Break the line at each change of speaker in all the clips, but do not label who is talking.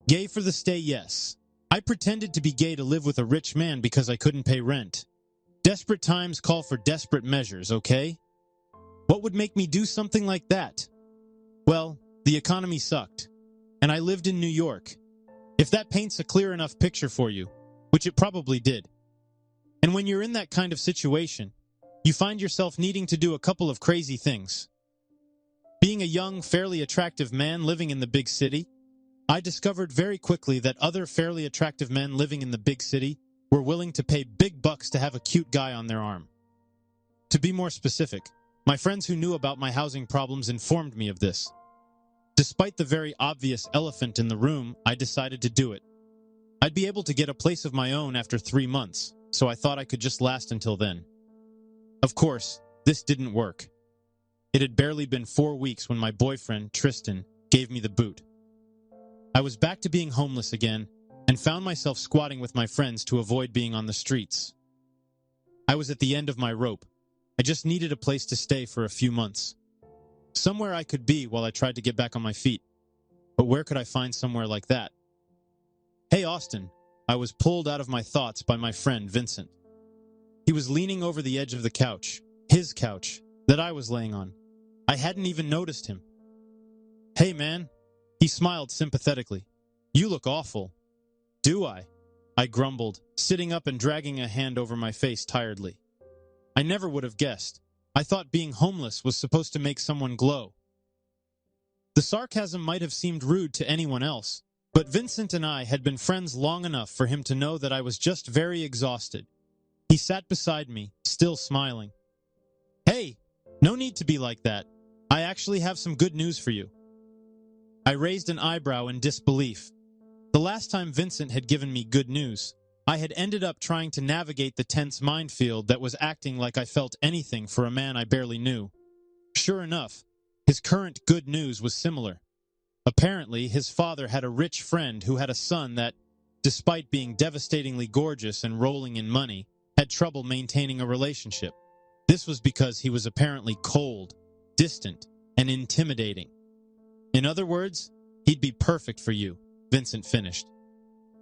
Gay for the stay, yes. I pretended to be gay to live with a rich man because I couldn't pay rent. Desperate times call for desperate measures, okay? What would make me do something like that? Well, the economy sucked, and I lived in New York. If that paints a clear enough picture for you, which it probably did. And when you're in that kind of situation, you find yourself needing to do a couple of crazy things. Being a young, fairly attractive man living in the big city, I discovered very quickly that other fairly attractive men living in the big city were willing to pay big bucks to have a cute guy on their arm. To be more specific, my friends who knew about my housing problems informed me of this. Despite the very obvious elephant in the room, I decided to do it. I'd be able to get a place of my own after 3 months, so I thought I could just last until then. Of course, this didn't work. It had barely been 4 weeks when my boyfriend, Tristan, gave me the boot. I was back to being homeless again, and found myself squatting with my friends to avoid being on the streets. I was at the end of my rope. I just needed a place to stay for a few months. Somewhere I could be while I tried to get back on my feet. But where could I find somewhere like that? Hey, Austin. I was pulled out of my thoughts by my friend, Vincent. He was leaning over the edge of the couch, his couch, that I was laying on. I hadn't even noticed him. Hey, man. He smiled sympathetically. You look awful. Do I? I grumbled, sitting up and dragging a hand over my face tiredly. I never would have guessed. I thought being homeless was supposed to make someone glow. The sarcasm might have seemed rude to anyone else, but Vincent and I had been friends long enough for him to know that I was just very exhausted. He sat beside me, still smiling. Hey, no need to be like that. I actually have some good news for you. I raised an eyebrow in disbelief. The last time Vincent had given me good news, I had ended up trying to navigate the tense minefield that was acting like I felt anything for a man I barely knew. Sure enough, his current good news was similar. Apparently, his father had a rich friend who had a son that, despite being devastatingly gorgeous and rolling in money, had trouble maintaining a relationship. This was because he was apparently cold, distant, and intimidating. In other words, he'd be perfect for you, Vincent finished.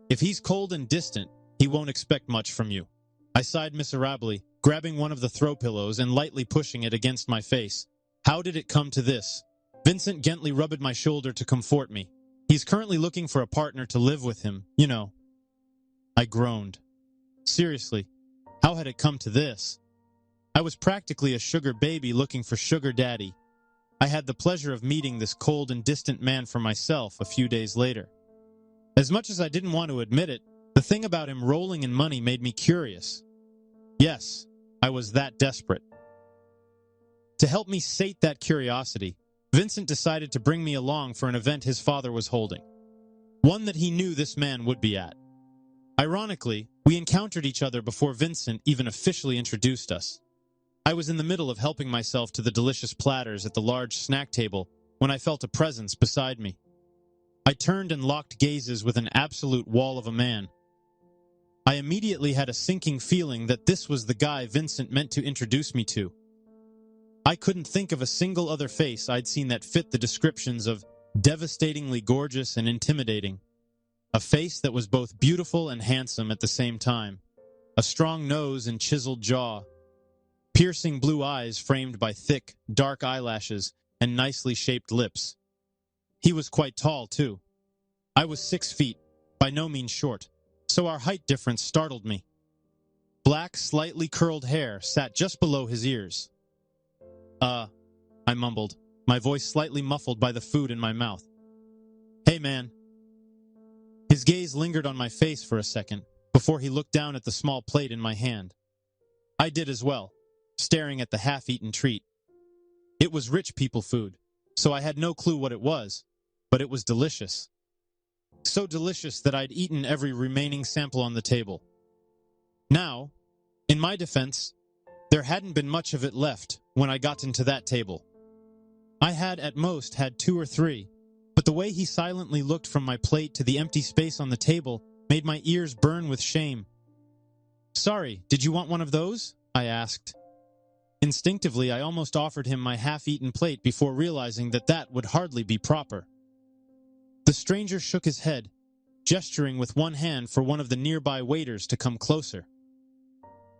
If he's cold and distant, he won't expect much from you. I sighed miserably, grabbing one of the throw pillows and lightly pushing it against my face. How did it come to this? Vincent gently rubbed my shoulder to comfort me. He's currently looking for a partner to live with him, you know. I groaned. Seriously, how had it come to this? I was practically a sugar baby looking for sugar daddy. I had the pleasure of meeting this cold and distant man for myself a few days later. As much as I didn't want to admit it, the thing about him rolling in money made me curious. Yes, I was that desperate. To help me sate that curiosity, Vincent decided to bring me along for an event his father was holding. One that he knew this man would be at. Ironically, we encountered each other before Vincent even officially introduced us. I was in the middle of helping myself to the delicious platters at the large snack table when I felt a presence beside me. I turned and locked gazes with an absolute wall of a man. I immediately had a sinking feeling that this was the guy Vincent meant to introduce me to. I couldn't think of a single other face I'd seen that fit the descriptions of devastatingly gorgeous and intimidating. A face that was both beautiful and handsome at the same time. A strong nose and chiseled jaw. Piercing blue eyes framed by thick, dark eyelashes and nicely shaped lips. He was quite tall, too. I was 6 feet, by no means short, so our height difference startled me. Black, slightly curled hair sat just below his ears. I mumbled, my voice slightly muffled by the food in my mouth. Hey, man. His gaze lingered on my face for a second, before he looked down at the small plate in my hand. I did as well, staring at the half-eaten treat. It was rich people food, so I had no clue what it was, but it was delicious. So delicious that I'd eaten every remaining sample on the table. Now, in my defense, there hadn't been much of it left when I got into that table. I had at most had 2 or 3, but the way he silently looked from my plate to the empty space on the table made my ears burn with shame. Sorry, did you want one of those? I asked. Instinctively, I almost offered him my half-eaten plate before realizing that that would hardly be proper. The stranger shook his head, gesturing with one hand for one of the nearby waiters to come closer.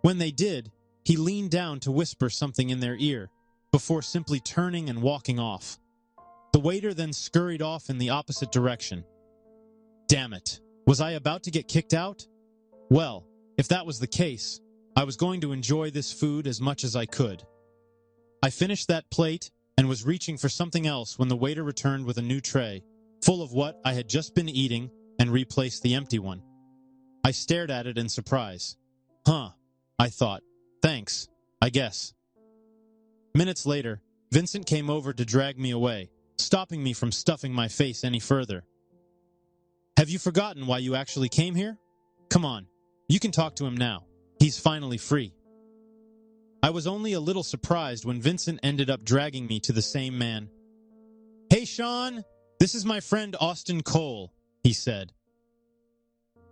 When they did, he leaned down to whisper something in their ear, before simply turning and walking off. The waiter then scurried off in the opposite direction. Damn it, was I about to get kicked out? Well, if that was the case, I was going to enjoy this food as much as I could. I finished that plate and was reaching for something else when the waiter returned with a new tray, full of what I had just been eating, and replaced the empty one. I stared at it in surprise. Huh, I thought. Thanks, I guess. Minutes later, Vincent came over to drag me away, stopping me from stuffing my face any further. Have you forgotten why you actually came here? Come on, you can talk to him now. He's finally free. I was only a little surprised when Vincent ended up dragging me to the same man. Hey, Shawn, this is my friend Austin Cole, he said.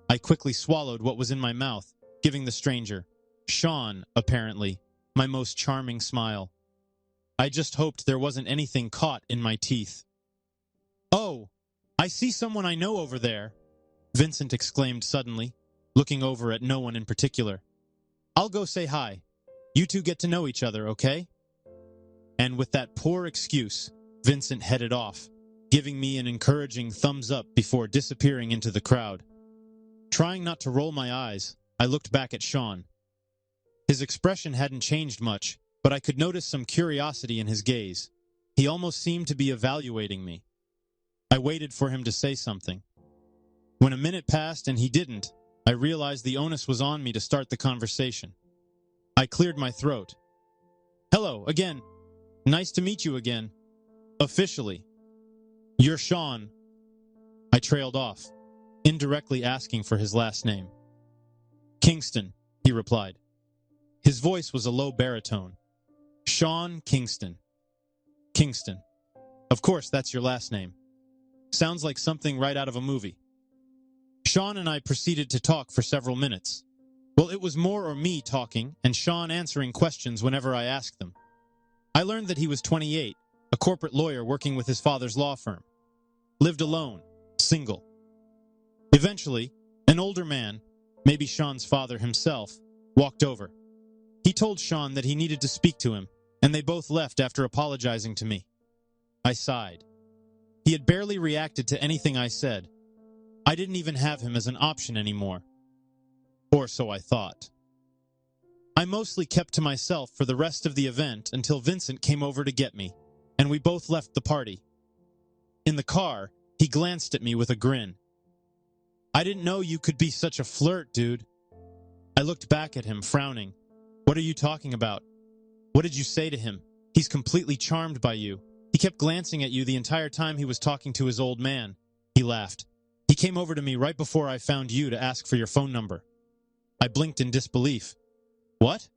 I quickly swallowed what was in my mouth, giving the stranger, Shawn, apparently, my most charming smile. I just hoped there wasn't anything caught in my teeth. Oh, I see someone I know over there, Vincent exclaimed suddenly, looking over at no one in particular. I'll go say hi. You two get to know each other, okay? And with that poor excuse, Vincent headed off, giving me an encouraging thumbs up before disappearing into the crowd. Trying not to roll my eyes, I looked back at Shawn. His expression hadn't changed much, but I could notice some curiosity in his gaze. He almost seemed to be evaluating me. I waited for him to say something. When a minute passed and he didn't, I realized the onus was on me to start the conversation. I cleared my throat. Hello, again. Nice to meet you again. Officially. You're Shawn. I trailed off, indirectly asking for his last name. Kingston, he replied. His voice was a low baritone. Shawn Kingston. Kingston. Of course, that's your last name. Sounds like something right out of a movie. Shawn and I proceeded to talk for several minutes. Well, it was more or me talking, and Shawn answering questions whenever I asked them. I learned that he was 28, a corporate lawyer working with his father's law firm. Lived alone, single. Eventually, an older man, maybe Shawn's father himself, walked over. He told Shawn that he needed to speak to him, and they both left after apologizing to me. I sighed. He had barely reacted to anything I said. I didn't even have him as an option anymore. Or so I thought. I mostly kept to myself for the rest of the event until Vincent came over to get me, and we both left the party. In the car, he glanced at me with a grin. I didn't know you could be such a flirt, dude. I looked back at him, frowning. What are you talking about? What did you say to him? He's completely charmed by you. He kept glancing at you the entire time he was talking to his old man. He laughed. He came over to me right before I found you to ask for your phone number. I blinked in disbelief. What?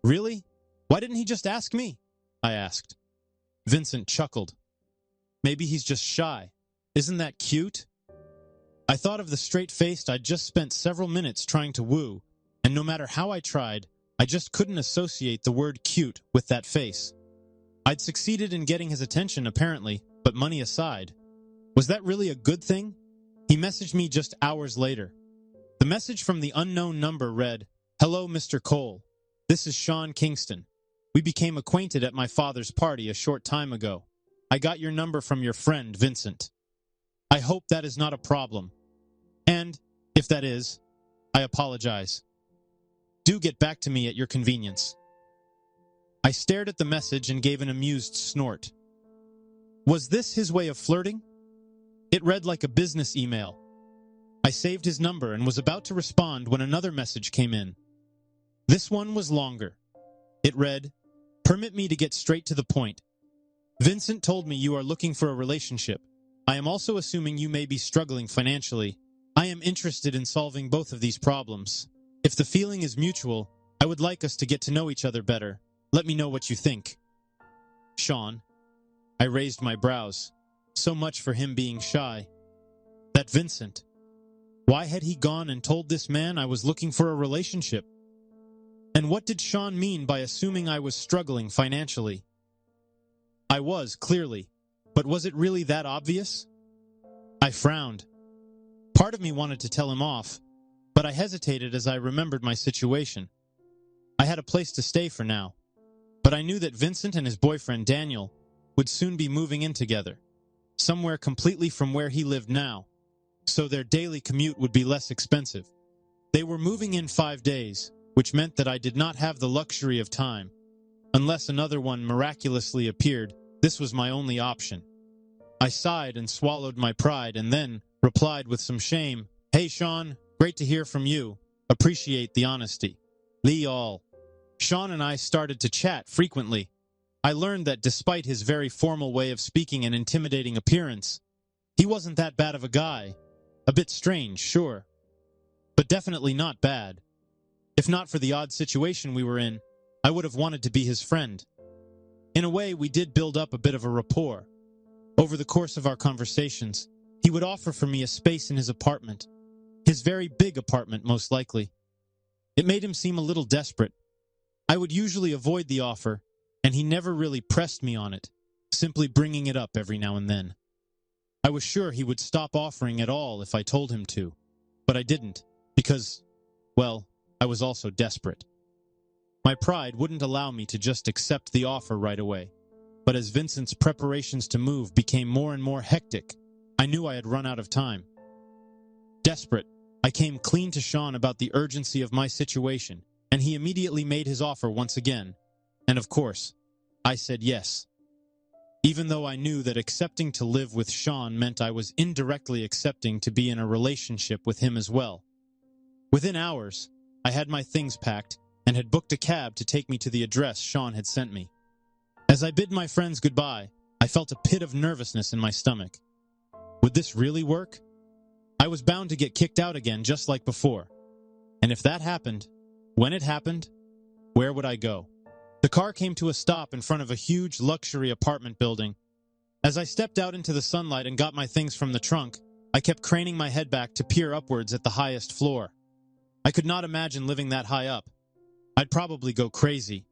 Really? Why didn't he just ask me? I asked. Vincent chuckled. Maybe he's just shy. Isn't that cute? I thought of the straight-faced I'd just spent several minutes trying to woo, and no matter how I tried, I just couldn't associate the word cute with that face. I'd succeeded in getting his attention, apparently, but money aside. Was that really a good thing? He messaged me just hours later. The message from the unknown number read, Hello, Mr. Cole. This is Shawn Kingston. We became acquainted at my father's party a short time ago. I got your number from your friend, Vincent. I hope that is not a problem. And, if that is, I apologize. Do get back to me at your convenience. I stared at the message and gave an amused snort. Was this his way of flirting? It read like a business email. I saved his number and was about to respond when another message came in. This one was longer. It read, Permit me to get straight to the point. Vincent told me you are looking for a relationship. I am also assuming you may be struggling financially. I am interested in solving both of these problems. If the feeling is mutual, I would like us to get to know each other better. Let me know what you think. Shawn. I raised my brows. So much for him being shy. That Vincent. Why had he gone and told this man I was looking for a relationship? And what did Shawn mean by assuming I was struggling financially? I was, clearly. But was it really that obvious? I frowned. Part of me wanted to tell him off, but I hesitated as I remembered my situation. I had a place to stay for now, but I knew that Vincent and his boyfriend Daniel would soon be moving in together, somewhere completely from where he lived now, so their daily commute would be less expensive. They were moving in 5 days, which meant that I did not have the luxury of time. Unless another one miraculously appeared, this was my only option. I sighed and swallowed my pride and then replied with some shame, "Hey Shawn, great to hear from you. Appreciate the honesty. Lee all." Shawn and I started to chat frequently. I learned that despite his very formal way of speaking and intimidating appearance, he wasn't that bad of a guy. A bit strange, sure, but definitely not bad. If not for the odd situation we were in, I would have wanted to be his friend. In a way, we did build up a bit of a rapport. Over the course of our conversations, he would offer for me a space in his apartment. His very big apartment, most likely. It made him seem a little desperate. I would usually avoid the offer, and he never really pressed me on it, simply bringing it up every now and then. I was sure he would stop offering at all if I told him to, but I didn't, because, well, I was also desperate. My pride wouldn't allow me to just accept the offer right away, but as Vincent's preparations to move became more and more hectic, I knew I had run out of time. Desperate, I came clean to Shawn about the urgency of my situation, and he immediately made his offer once again, and of course, I said yes. Even though I knew that accepting to live with Shawn meant I was indirectly accepting to be in a relationship with him as well. Within hours, I had my things packed and had booked a cab to take me to the address Shawn had sent me. As I bid my friends goodbye, I felt a pit of nervousness in my stomach. Would this really work? I was bound to get kicked out again just like before. And if that happened, when it happened, where would I go? The car came to a stop in front of a huge luxury apartment building. As I stepped out into the sunlight and got my things from the trunk, I kept craning my head back to peer upwards at the highest floor. I could not imagine living that high up. I'd probably go crazy.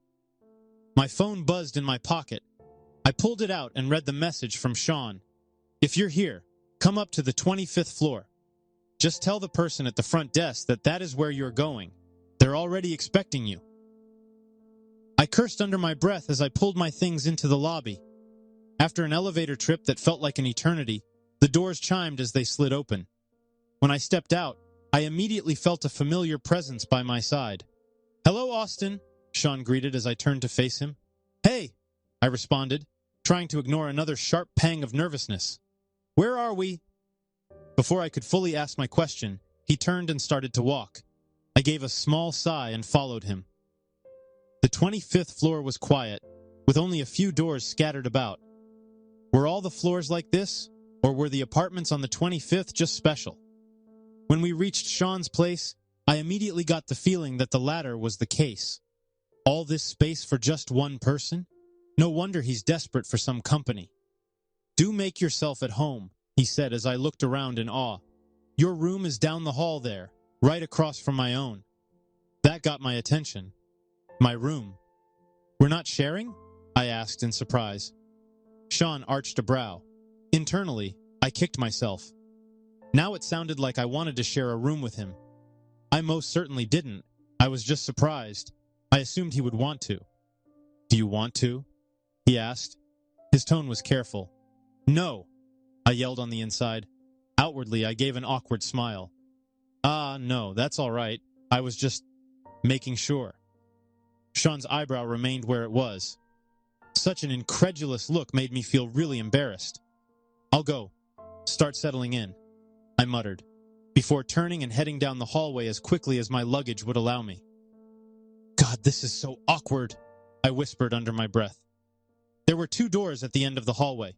My phone buzzed in my pocket. I pulled it out and read the message from Shawn. "If you're here, come up to the 25th floor. Just tell the person at the front desk that that is where you're going. They're already expecting you." I cursed under my breath as I pulled my things into the lobby. After an elevator trip that felt like an eternity, the doors chimed as they slid open. When I stepped out, I immediately felt a familiar presence by my side. "Hello, Austin," Shawn greeted as I turned to face him. "Hey," I responded, trying to ignore another sharp pang of nervousness. "Where are we?" Before I could fully ask my question, he turned and started to walk. I gave a small sigh and followed him. The 25th floor was quiet, with only a few doors scattered about. Were all the floors like this, or were the apartments on the 25th just special? When we reached Shawn's place, I immediately got the feeling that the latter was the case. All this space for just one person? No wonder he's desperate for some company. "Do make yourself at home," he said as I looked around in awe. "Your room is down the hall there, right across from my own." That got my attention. My room. "We're not sharing?" I asked in surprise. Shawn arched a brow. Internally, I kicked myself. Now it sounded like I wanted to share a room with him. I most certainly didn't. I was just surprised. I assumed he would want to. "Do you want to?" he asked. His tone was careful. "No," I yelled on the inside. Outwardly, I gave an awkward smile. No, that's all right. I was just making sure." Shawn's eyebrow remained where it was. Such an incredulous look made me feel really embarrassed. "I'll go. Start settling in," I muttered, before turning and heading down the hallway as quickly as my luggage would allow me. "God, this is so awkward," I whispered under my breath. There were 2 doors at the end of the hallway.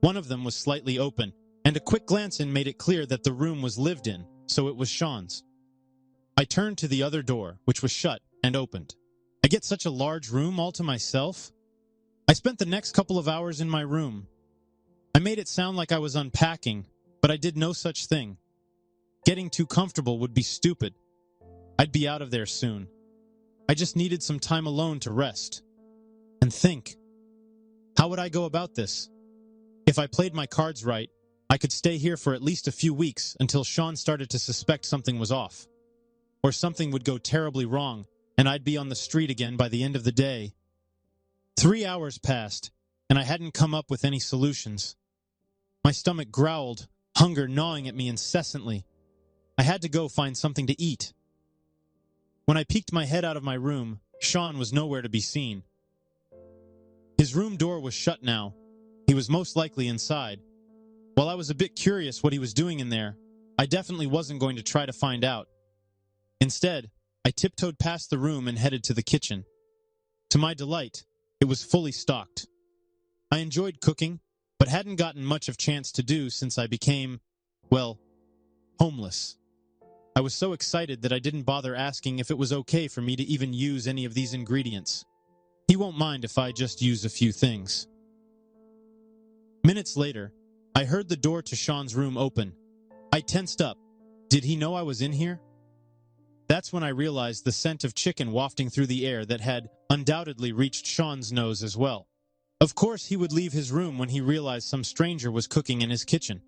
One of them was slightly open, and a quick glance in made it clear that the room was lived in, so it was Shawn's. I turned to the other door, which was shut, and opened. I get such a large room all to myself? I spent the next couple of hours in my room. I made it sound like I was unpacking, but I did no such thing. Getting too comfortable would be stupid. I'd be out of there soon. I just needed some time alone to rest. And think. How would I go about this? If I played my cards right, I could stay here for at least a few weeks until Shawn started to suspect something was off. Or something would go terribly wrong, and I'd be on the street again by the end of the day. 3 hours passed, and I hadn't come up with any solutions. My stomach growled, hunger gnawing at me incessantly. I had to go find something to eat. When I peeked my head out of my room, Shawn was nowhere to be seen. His room door was shut now. He was most likely inside. While I was a bit curious what he was doing in there, I definitely wasn't going to try to find out. Instead, I tiptoed past the room and headed to the kitchen. To my delight, it was fully stocked. I enjoyed cooking, but hadn't gotten much of a chance to do since I became, well, homeless. I was so excited that I didn't bother asking if it was okay for me to even use any of these ingredients. He won't mind if I just use a few things. Minutes later, I heard the door to Shawn's room open. I tensed up. Did he know I was in here? That's when I realized the scent of chicken wafting through the air that had undoubtedly reached Shawn's nose as well. Of course, he would leave his room when he realized some stranger was cooking in his kitchen.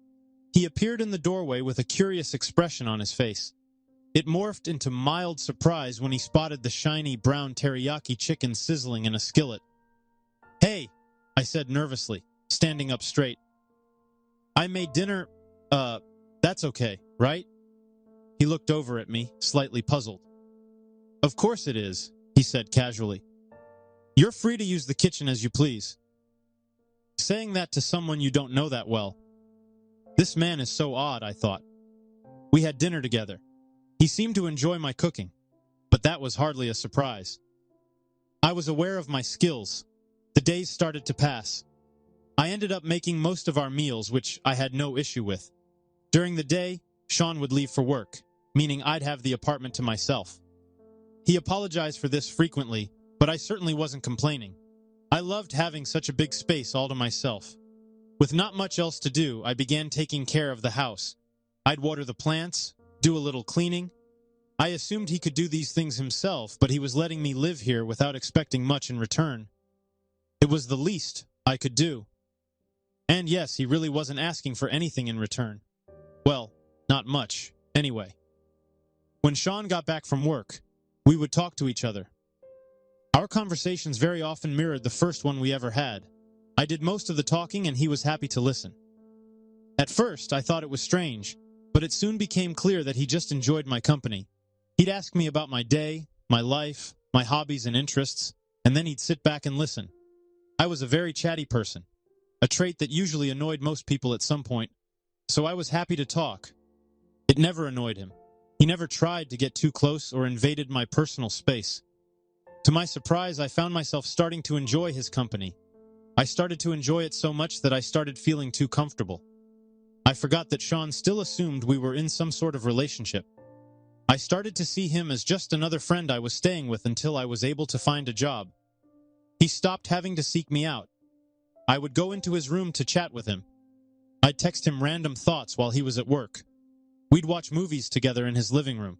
He appeared in the doorway with a curious expression on his face. It morphed into mild surprise when he spotted the shiny brown teriyaki chicken sizzling in a skillet. "Hey," I said nervously, standing up straight. "I made dinner, that's okay, right?" He looked over at me, slightly puzzled. "Of course it is," he said casually. "You're free to use the kitchen as you please." Saying that to someone you don't know that well. This man is so odd, I thought. We had dinner together. He seemed to enjoy my cooking, but that was hardly a surprise. I was aware of my skills. The days started to pass. I ended up making most of our meals, which I had no issue with. During the day, Shawn would leave for work, meaning I'd have the apartment to myself. He apologized for this frequently, but I certainly wasn't complaining. I loved having such a big space all to myself. With not much else to do, I began taking care of the house. I'd water the plants, do a little cleaning. I assumed he could do these things himself, but he was letting me live here without expecting much in return. It was the least I could do. And yes, he really wasn't asking for anything in return. Well, not much, anyway. When Shawn got back from work, we would talk to each other. Our conversations very often mirrored the first one we ever had. I did most of the talking and he was happy to listen. At first, I thought it was strange, but it soon became clear that he just enjoyed my company. He'd ask me about my day, my life, my hobbies and interests, and then he'd sit back and listen. I was a very chatty person, a trait that usually annoyed most people at some point, so I was happy to talk. It never annoyed him. He never tried to get too close or invaded my personal space. To my surprise, I found myself starting to enjoy his company. I started to enjoy it so much that I started feeling too comfortable. I forgot that Shawn still assumed we were in some sort of relationship. I started to see him as just another friend I was staying with until I was able to find a job. He stopped having to seek me out. I would go into his room to chat with him. I'd text him random thoughts while he was at work. We'd watch movies together in his living room.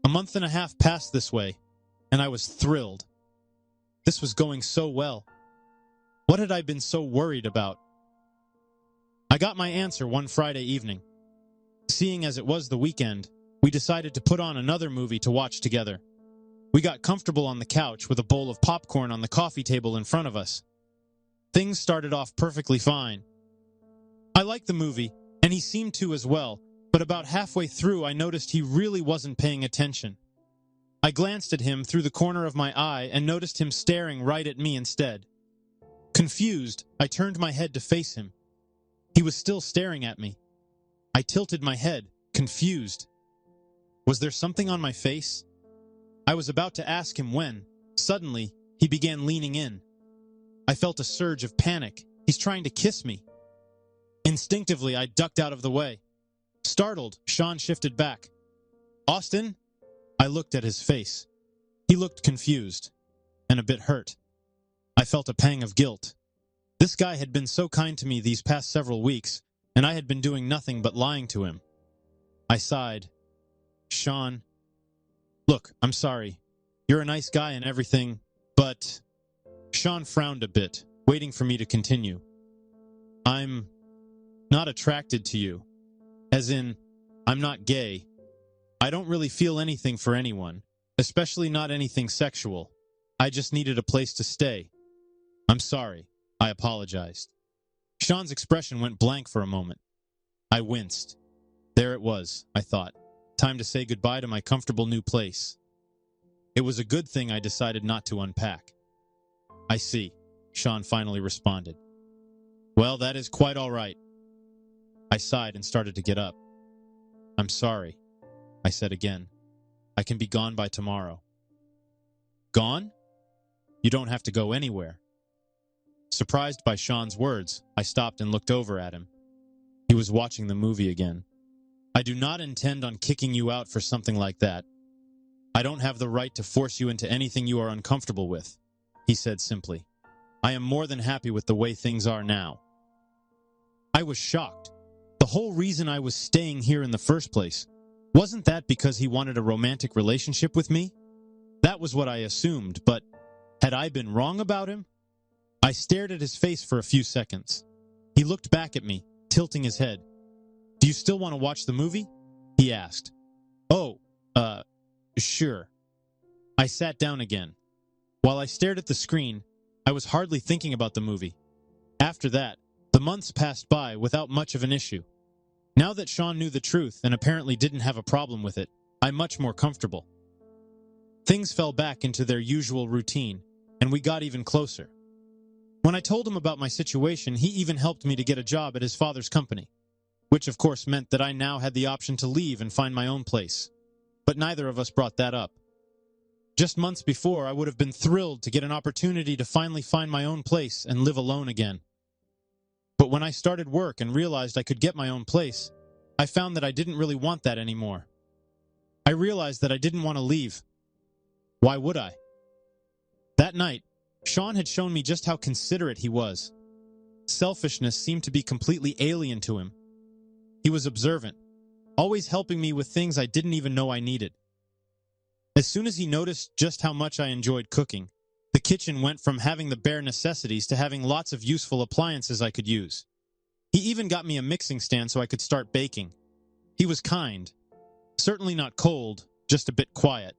A month and a half passed this way, and I was thrilled. This was going so well. What had I been so worried about? I got my answer one Friday evening. Seeing as it was the weekend, we decided to put on another movie to watch together. We got comfortable on the couch with a bowl of popcorn on the coffee table in front of us. Things started off perfectly fine. I liked the movie, and he seemed to as well, but about halfway through I noticed he really wasn't paying attention. I glanced at him through the corner of my eye and noticed him staring right at me instead. Confused, I turned my head to face him. He was still staring at me. I tilted my head, confused. Was there something on my face? I was about to ask him when, suddenly, he began leaning in. I felt a surge of panic. He's trying to kiss me. Instinctively, I ducked out of the way. Startled, Shawn shifted back. "Austin?" I looked at his face. He looked confused, and a bit hurt. I felt a pang of guilt. This guy had been so kind to me these past several weeks, and I had been doing nothing but lying to him. I sighed. "Shawn, look, I'm sorry. You're a nice guy and everything, but..." Shawn frowned a bit, waiting for me to continue. Not attracted to you. As in, I'm not gay. I don't really feel anything for anyone, especially not anything sexual. I just needed a place to stay. I'm sorry. I apologized. Shawn's expression went blank for a moment. I winced. There it was, I thought. Time to say goodbye to my comfortable new place. It was a good thing I decided not to unpack. I see, Shawn finally responded. Well, that is quite all right. I sighed and started to get up. I'm sorry, I said again. I can be gone by tomorrow. Gone? You don't have to go anywhere. Surprised by Shawn's words, I stopped and looked over at him. He was watching the movie again. I do not intend on kicking you out for something like that. I don't have the right to force you into anything you are uncomfortable with, he said simply. I am more than happy with the way things are now. I was shocked. The whole reason I was staying here in the first place, wasn't that because he wanted a romantic relationship with me? That was what I assumed, but had I been wrong about him? I stared at his face for a few seconds. He looked back at me, tilting his head. Do you still want to watch the movie? He asked. Oh, sure. I sat down again. While I stared at the screen, I was hardly thinking about the movie. After that, the months passed by without much of an issue. Now that Shawn knew the truth and apparently didn't have a problem with it, I'm much more comfortable. Things fell back into their usual routine, and we got even closer. When I told him about my situation, he even helped me to get a job at his father's company, which of course meant that I now had the option to leave and find my own place. But neither of us brought that up. Just months before, I would have been thrilled to get an opportunity to finally find my own place and live alone again. But when I started work and realized I could get my own place, I found that I didn't really want that anymore. I realized that I didn't want to leave. Why would I? That night, Shawn had shown me just how considerate he was. Selfishness seemed to be completely alien to him. He was observant, always helping me with things I didn't even know I needed. As soon as he noticed just how much I enjoyed cooking, the kitchen went from having the bare necessities to having lots of useful appliances I could use. He even got me a mixing stand so I could start baking. He was kind. Certainly not cold, just a bit quiet.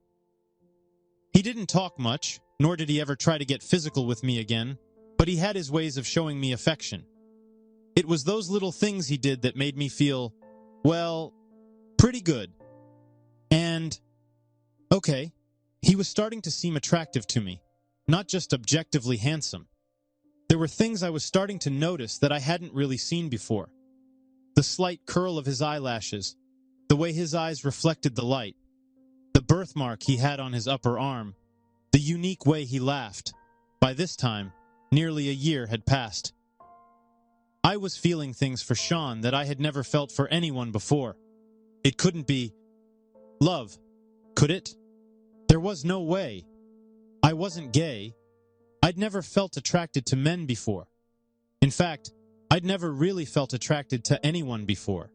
He didn't talk much, nor did he ever try to get physical with me again, but he had his ways of showing me affection. It was those little things he did that made me feel, well, pretty good. And, okay, he was starting to seem attractive to me, not just objectively handsome. There were things I was starting to notice that I hadn't really seen before. The slight curl of his eyelashes, the way his eyes reflected the light, the birthmark he had on his upper arm, the unique way he laughed. By this time, nearly a year had passed. I was feeling things for Shawn that I had never felt for anyone before. It couldn't be love, could it? There was no way. I wasn't gay. I'd never felt attracted to men before. In fact, I'd never really felt attracted to anyone before.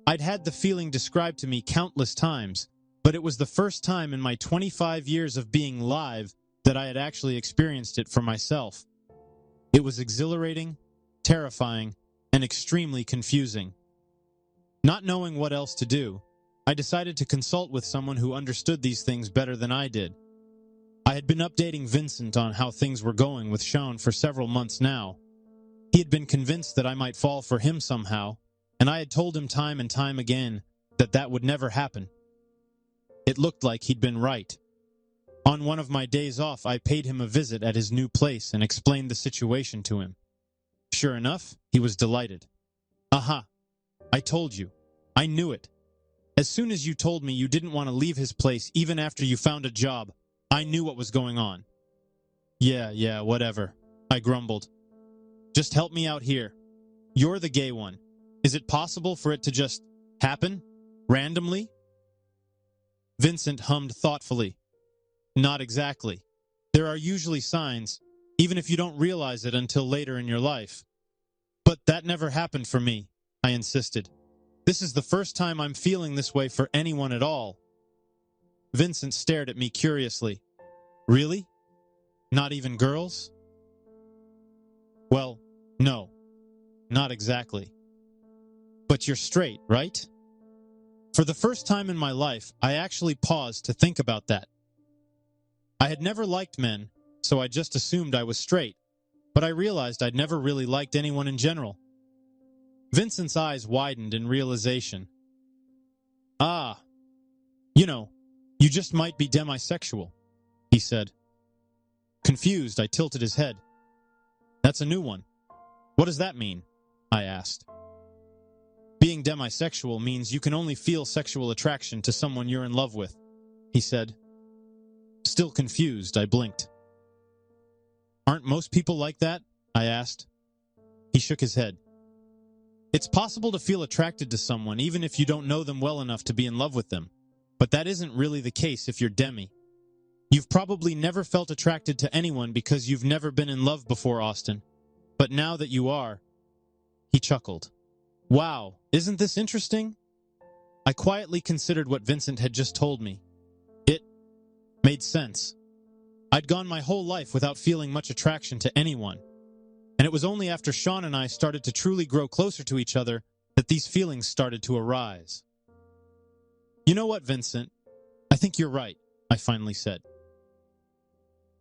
I'd had the feeling described to me countless times, but it was the first time in my 25 years of being live that I had actually experienced it for myself. It was exhilarating, terrifying, and extremely confusing. Not knowing what else to do, I decided to consult with someone who understood these things better than I did. I had been updating Vincent on how things were going with Shawn for several months now. He had been convinced that I might fall for him somehow, and I had told him time and time again that that would never happen. It looked like he'd been right. On one of my days off, I paid him a visit at his new place and explained the situation to him. Sure enough, he was delighted. Aha! I told you. I knew it. As soon as you told me you didn't want to leave his place even after you found a job, I knew what was going on. Yeah, whatever, I grumbled. Just help me out here. You're the gay one. Is it possible for it to just happen? Randomly? Vincent hummed thoughtfully. Not exactly. There are usually signs, even if you don't realize it until later in your life. But that never happened for me, I insisted. This is the first time I'm feeling this way for anyone at all. Vincent stared at me curiously. Really? Not even girls? Well, no. Not exactly. But you're straight, right? For the first time in my life, I actually paused to think about that. I had never liked men, so I just assumed I was straight, but I realized I'd never really liked anyone in general. Vincent's eyes widened in realization. Ah, you just might be demisexual, he said. Confused, I tilted his head. That's a new one. What does that mean? I asked. Being demisexual means you can only feel sexual attraction to someone you're in love with, he said. Still confused, I blinked. Aren't most people like that? I asked. He shook his head. It's possible to feel attracted to someone even if you don't know them well enough to be in love with them, but that isn't really the case if you're demi. You've probably never felt attracted to anyone because you've never been in love before, Austin. But now that you are, he chuckled. Wow, isn't this interesting? I quietly considered what Vincent had just told me. It made sense. I'd gone my whole life without feeling much attraction to anyone, and it was only after Shawn and I started to truly grow closer to each other that these feelings started to arise. You know what, Vincent? I think you're right, I finally said.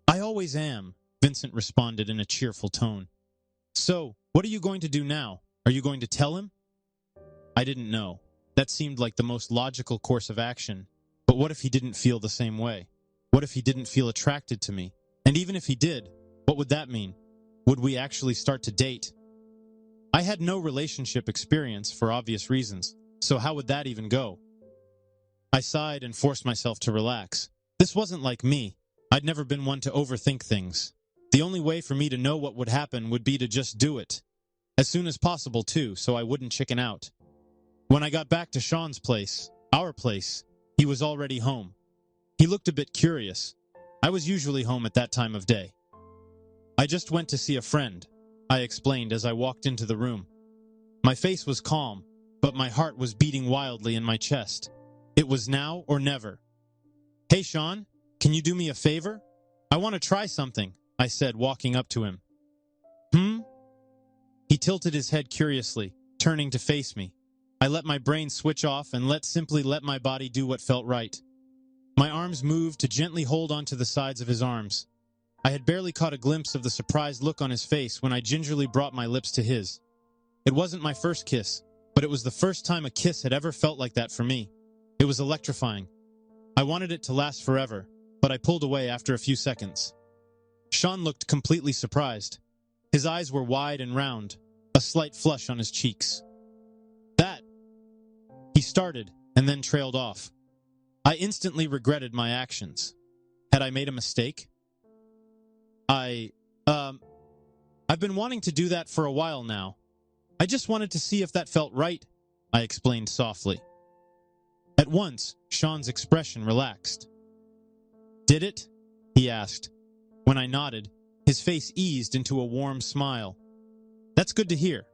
I always am, Vincent responded in a cheerful tone. So, what are you going to do now? Are you going to tell him? I didn't know. That seemed like the most logical course of action. But what if he didn't feel the same way? What if he didn't feel attracted to me? And even if he did, what would that mean? Would we actually start to date? I had no relationship experience for obvious reasons, so how would that even go? I sighed and forced myself to relax. This wasn't like me. I'd never been one to overthink things. The only way for me to know what would happen would be to just do it. As soon as possible, too, so I wouldn't chicken out. When I got back to Shawn's place, our place, he was already home. He looked a bit curious. I was usually home at that time of day. I just went to see a friend, I explained as I walked into the room. My face was calm, but my heart was beating wildly in my chest. It was now or never. Hey, Shawn, can you do me a favor? I want to try something, I said, walking up to him. He tilted his head curiously, turning to face me. I let my brain switch off and simply let my body do what felt right. My arms moved to gently hold onto the sides of his arms. I had barely caught a glimpse of the surprised look on his face when I gingerly brought my lips to his. It wasn't my first kiss, but it was the first time a kiss had ever felt like that for me. It was electrifying. I wanted it to last forever, but I pulled away after a few seconds. Shawn looked completely surprised. His eyes were wide and round, a slight flush on his cheeks. That, he started, and then trailed off. I instantly regretted my actions. Had I made a mistake? I've been wanting to do that for a while now. I just wanted to see if that felt right, I explained softly. At once, Shawn's expression relaxed. Did it? He asked. When I nodded, his face eased into a warm smile. That's good to hear.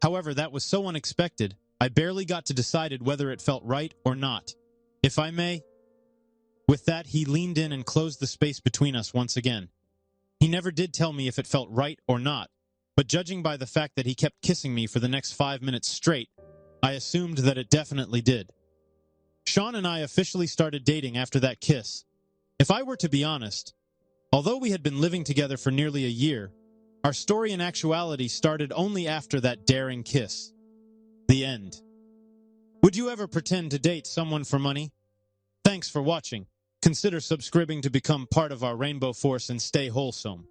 However, that was so unexpected, I barely got to decide whether it felt right or not. If I may. With that, he leaned in and closed the space between us once again. He never did tell me if it felt right or not, but judging by the fact that he kept kissing me for the next 5 minutes straight, I assumed that it definitely did. Shawn and I officially started dating after that kiss. If I were to be honest, although we had been living together for nearly a year, our story in actuality started only after that daring kiss. The end. Would you ever pretend to date someone for money? Thanks for watching. Consider subscribing to become part of our Rainbow Force and stay wholesome.